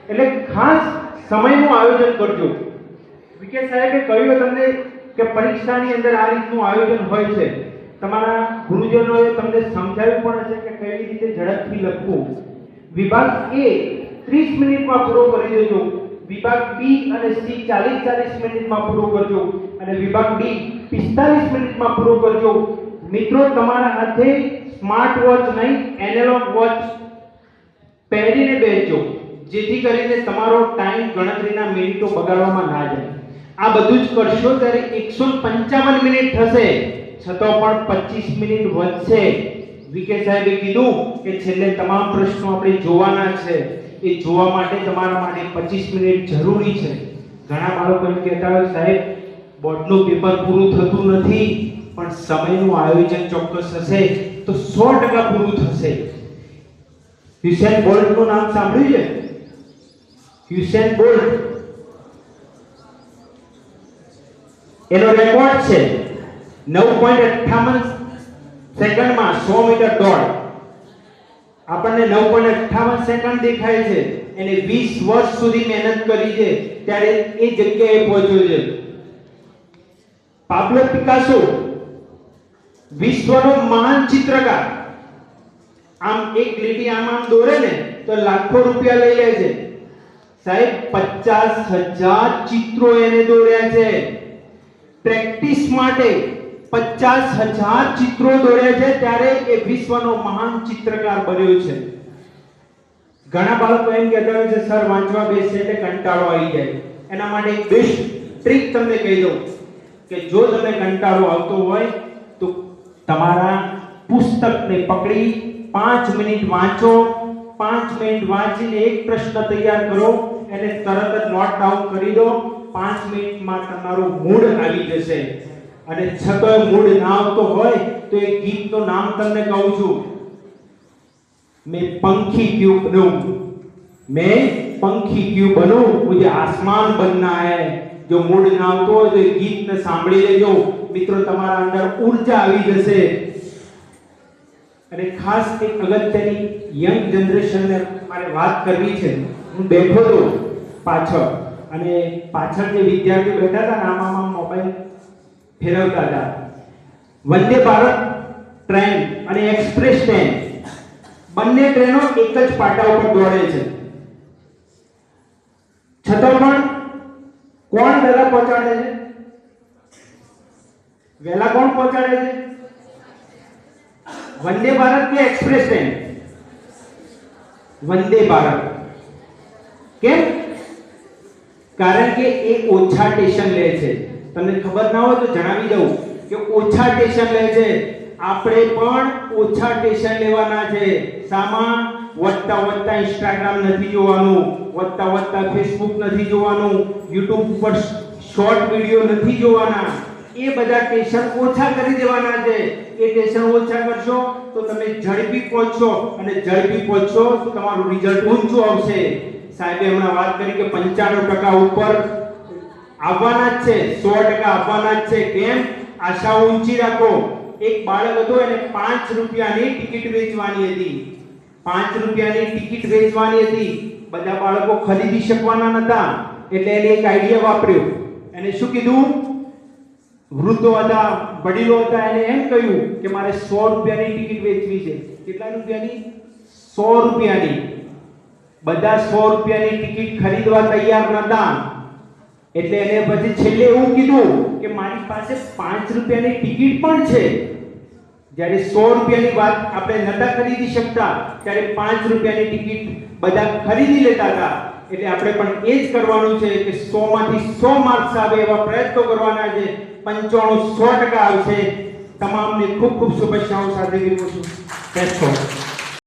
એટલે ખાસ સમયનું આયોજન કરજો. વિકે સાહેબે કહ્યું તમને કે પરીક્ષાની અંદર આ રીતનું આયોજન હોય છે. તમારા ગુરુજનોએ તમને સમજાવ્યું પણ હશે કે કઈ રીતે ઝડપથી લખવું. વિભાગ A 30 મિનિટમાં પૂરો કરી દેજો, વિભાગ B અને C 40 મિનિટમાં પૂરો કરજો અને વિભાગ D 45 મિનિટમાં પૂરો કરજો. મિત્રો તમારા હાથે સ્માર્ટ વોચ નહીં, એનાલોગ વોચ પહેરીને બેસજો, જેથી કરીને તમારો ટાઈમ ગણતરીના મિનિટો બગાડવામાં ના જાય. આ બધું જ કરશો ત્યારે 155 મિનિટ થશે, છતાં પણ 25 મિનિટ વધશે. વિકે સાહેબે કીધું કે છેલ્લે તમામ પ્રશ્નો આપણે જોવાના છે. એ જોવા માટે તમારા માટે 25 મિનિટ જરૂરી છે. ઘણા બાળકો એમ કહેતા હોય સાહેબ બોર્ડનું પેપર પૂરું થતું નથી, પણ સમયનું આયોજન ચોક્કસ હશે તો 100% પૂરું થશે. યુસેન બોલ્ટનું નામ સાંભળ્યું છે? યુસેન બોલ્ટ, એનો રેકોર્ડ છે 9.58 સેકન્ડમાં 100 મીટર દોડ. આપણને 9.58 સેકન્ડ દેખાય છે, એને 20 વર્ષ સુધી મહેનત કરી છે ત્યારે એ જગ્યાએ પહોંચ્યો છે. પાબ્લો પિકાસો વિશ્વનો મહાન ચિત્રકાર, આમ એક લીટી આમ દોરે ને તો લાખો રૂપિયા લઈ લે છે. સાહેબ 50,000 ચિત્રો એને દોર્યા છે. પ્રેક્ટિસ માટે 50,000 ચિત્રો દોર્યા છે, ત્યારે એ વિશ્વનો મહાન ચિત્રકાર બન્યો છે. ઘણા બાળકો એમ કહેતા હોય છે સર વાંચવા બેસે એટલે કંટાળો આવી જાય. એના માટે એક બેસ્ટ ટ્રીક તમને કહી દઉં કે જો તમે કંટાળો આવતો હોય તો તમારા પુસ્તકને પકડી 5 મિનિટ વાંચો. 5 મિનિટ વાંચીને એક પ્રશ્ન તૈયાર કરો, એને તરત જ નોટ ડાઉન કરી દો. 5 મિનિટમાં તમારું મૂડ આવી જશે. અને છતાં મૂડ ના આવતો હોય તો એક ગીતનું નામ તમને કહું છું, मैं पंखी क्यों बनूं, मैं पंखी क्यों बनूं, मुझे आसमान बनना है. જો મૂડ ના આવતો હોય તો એ ગીતને સાંભળી લેજો મિત્રો, તમારા અંદર ઊર્જા આવી જશે. અને ખાસ એક અગત્યની યંગ જનરેશનને મારે વાત કરવી છે. હું બેઠો હતો પાછળ, અને પાછળ જે વિદ્યાર્થીઓ બેઠા હતા ને આમાં મોબાઈલ ફેરવતા હતા. વંદે ભારત ટ્રેન અને એક્સપ્રેસ ટ્રેન બંને ટ્રેનો એક જ પાટા ઉપર દોડે છે, છતાં પણ કોણ વહેલા પહોંચાડે છે? વહેલા કોણ પહોંચાડે છે? વંદે ભારત કે એક્સપ્રેસ ટ્રેન? વંદે ભારત. કેમ? કારણ કે એ ઓછા સ્ટેશન લે છે. તમને ખબર ના હોય તો જણાવી દઉં કે ઓછા સ્ટેશન લે છે. આપણે પણ ઓછા સ્ટેશન લેવાના છે. સામા વધતા ઇન્સ્ટાગ્રામ નથી જોવાનું, વધતા ફેસબુક નથી જોવાનું, યુટ્યુબ ઉપર શોર્ટ વિડિયો નથી જોવાના. એ બધા સ્ટેશન ઓછા કરી દેવાના છે. એ સ્ટેશન ઓછા કરશો તો તમે ઝડપી પહોંચશો, અને ઝડપી પહોંચશો તો તમારું રિઝલ્ટ ઊંચું આવશે. સાહેબે હમણાં વાત કરી કે 95% ઉપર આવવાના જ છે, 100% આવવાના જ છે. કેમ? આશા ઊંચી રાખો. એક બાળક હતો, એને 5 રૂપિયાની ટિકિટ વેચવાની હતી. 5 રૂપિયાની ટિકિટ વેચવાની હતી. બધા બાળકો ખરીદી શકવાના નતા, એટલે એને એક આઈડિયા વાપર્યો. એને શું કીધું? વૃદ્ધો હતા, વડીલો હતા, એને એમ કહ્યું કે મારે 100 રૂપિયાની ટિકિટ વેચવી છે. કેટલા રૂપિયાની? 100 રૂપિયાની. બધા 100 રૂપિયાની ટિકિટ ખરીદવા તૈયાર નતા, એટલે એને પછી છેલ્લે એવું કીધું કે મારી પાસે 5 રૂપિયાની ટિકિટ પણ છે. જ્યારે 100 રૂપિયાની વાત આપણે નતા ખરીદી શકતા, ત્યારે 5 રૂપિયાની ટિકિટ બધા ખરીદી લેતા હતા. એટલે આપણે પણ એ જ કરવાનું છે કે 100 માંથી 100 માર્ક્સ આવે એવા પ્રયત્નો કરવાના છે. 95 100% આવશે. તમામને ખૂબ ખૂબ શુભેચ્છાઓ સાથે વિરમું છું.